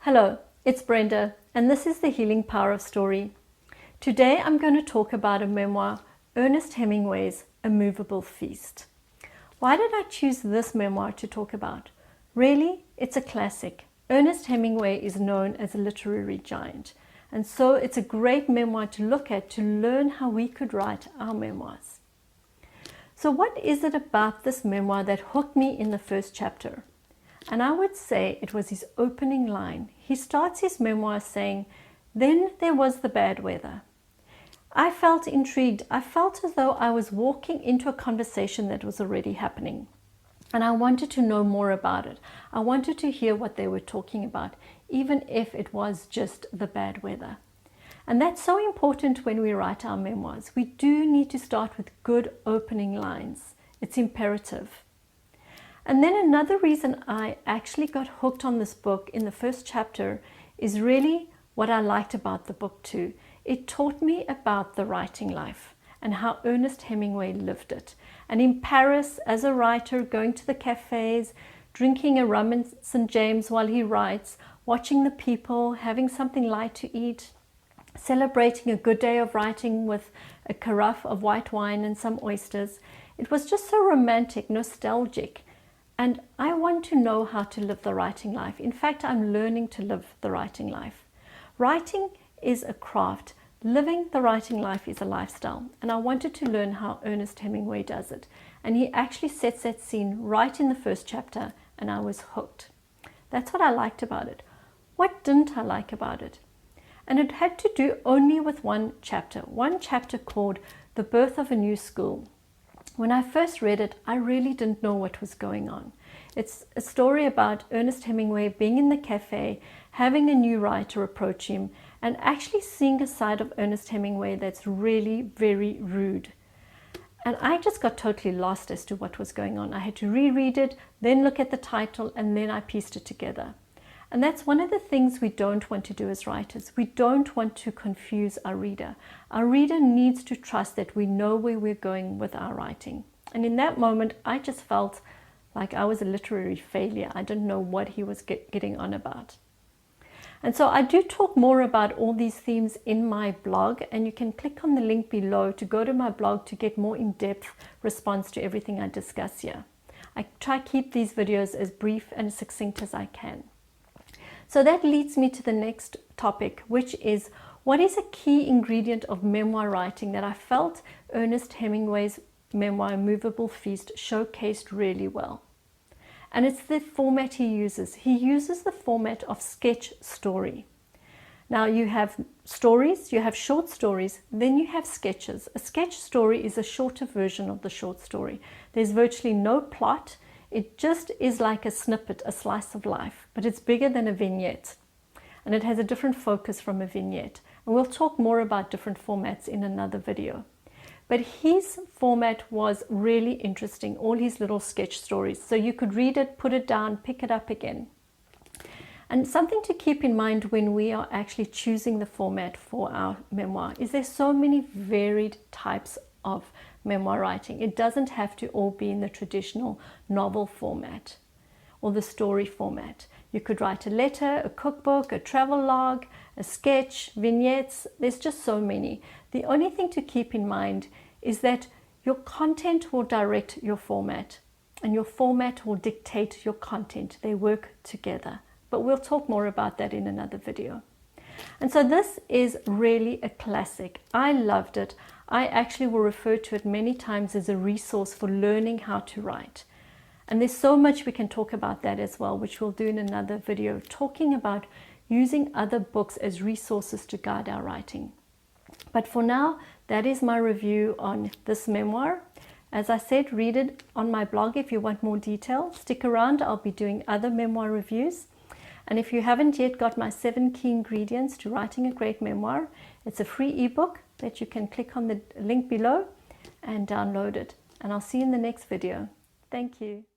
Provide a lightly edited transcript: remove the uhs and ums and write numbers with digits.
Hello, it's Brenda, and this is The Healing Power of Story. Today I'm going to talk about a memoir, Ernest Hemingway's A Movable Feast. Why did I choose this memoir to talk about? Really, it's a classic. Ernest Hemingway is known as a literary giant, and so it's a great memoir to look at to learn how we could write our memoirs. So what is it about this memoir that hooked me in the first chapter? And I would say it was his opening line. He starts his memoir saying, "Then there was the bad weather." I felt intrigued. I felt as though I was walking into a conversation that was already happening. And I wanted to know more about it. I wanted to hear what they were talking about, even if it was just the bad weather. And that's so important when we write our memoirs. We do need to start with good opening lines. It's imperative. And then another reason I actually got hooked on this book in the first chapter is really what I liked about the book too. It taught me about the writing life and how Ernest Hemingway lived it. And in Paris, as a writer, going to the cafes, drinking a rum and St. James while he writes, watching the people, having something light to eat, celebrating a good day of writing with a carafe of white wine and some oysters. It was just so romantic, nostalgic. And I want to know how to live the writing life. In fact, I'm learning to live the writing life. Writing is a craft. Living the writing life is a lifestyle. And I wanted to learn how Ernest Hemingway does it. And he actually sets that scene right in the first chapter, and I was hooked. That's what I liked about it. What didn't I like about it? And it had to do only with one chapter called The Birth of a New School. When I first read it, I really didn't know what was going on. It's a story about Ernest Hemingway being in the cafe, having a new writer approach him, and actually seeing a side of Ernest Hemingway that's really very rude. And I just got totally lost as to what was going on. I had to reread it, then look at the title, and then I pieced it together. And that's one of the things we don't want to do as writers. We don't want to confuse our reader. Our reader needs to trust that we know where we're going with our writing. And in that moment, I just felt like I was a literary failure. I didn't know what he was getting on about. And so I do talk more about all these themes in my blog, and you can click on the link below to go to my blog to get more in-depth response to everything I discuss here. I try to keep these videos as brief and succinct as I can. So that leads me to the next topic, which is what is a key ingredient of memoir writing that I felt Ernest Hemingway's memoir, A Movable Feast, showcased really well. And it's the format he uses. He uses the format of sketch story. Now you have stories, you have short stories, then you have sketches. A sketch story is a shorter version of the short story. There's virtually no plot. It just is like a snippet, a slice of life, but it's bigger than a vignette. And it has a different focus from a vignette. And we'll talk more about different formats in another video. But his format was really interesting, all his little sketch stories. So you could read it, put it down, pick it up again. And something to keep in mind when we are actually choosing the format for our memoir is there's so many varied types of memoir writing. It doesn't have to all be in the traditional novel format or the story format. You could write a letter, a cookbook, a travel log, a sketch, vignettes. There's just so many. The only thing to keep in mind is that your content will direct your format, and your format will dictate your content. They work together. But we'll talk more about that in another video. And so this is really a classic. I loved it. I actually will refer to it many times as a resource for learning how to write. And there's so much we can talk about that as well, which we'll do in another video, talking about using other books as resources to guide our writing. But for now, that is my review on this memoir. As I said, read it on my blog if you want more detail. Stick around, I'll be doing other memoir reviews. And if you haven't yet got my 7 key ingredients to writing a great memoir, it's a free ebook that you can click on the link below and download it. And I'll see you in the next video. Thank you.